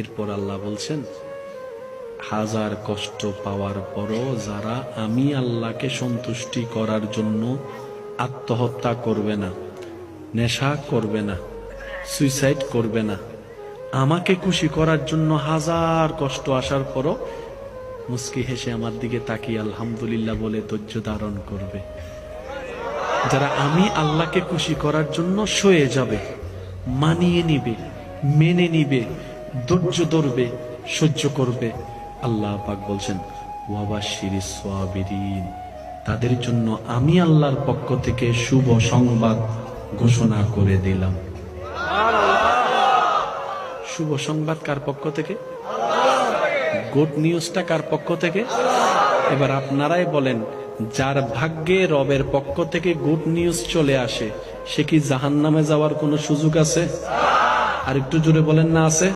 এরপর আল্লাহ বলছেন, হাজার কষ্ট পাওয়ার পরও যারা আমি আল্লাহকে সন্তুষ্টি করার জন্য আত্মহত্যা করবে না, নেশা করবে না, সুইসাইড করবে না, আমাকে খুশি করার জন্য হাজার কষ্ট আসার পরও মুস্কি হেসে আমার দিকে তাকিয়ে আলহামদুলিল্লাহ বলে ধৈর্য ধারণ করবে, যারা আমি আল্লাহকে খুশি করার জন্য সয়ে যাবে, মানিয়ে নিবে, মেনে নিবে, ধৈর্য ধরবে, সহ্য করবে, আল্লাহ পাক বলছেন ওয়াবাশশিরিস সাবিরিন, তাদের জন্য আমি আল্লাহর পক্ষ থেকে শুভ সংবাদ ঘোষণা করে দিলাম। শুভ সংবাদ কার পক্ষ থেকে? গুড নিউজটা কার পক্ষ থেকে? এবার আপনারাই বলেন, যার ভাগ্যে রবের পক্ষ থেকে গুড নিউজ চলে আসে সে কি জাহান্নামে যাওয়ার কোনো সুযোগ আছে? আর একটু জোরে বলেন, না আছে?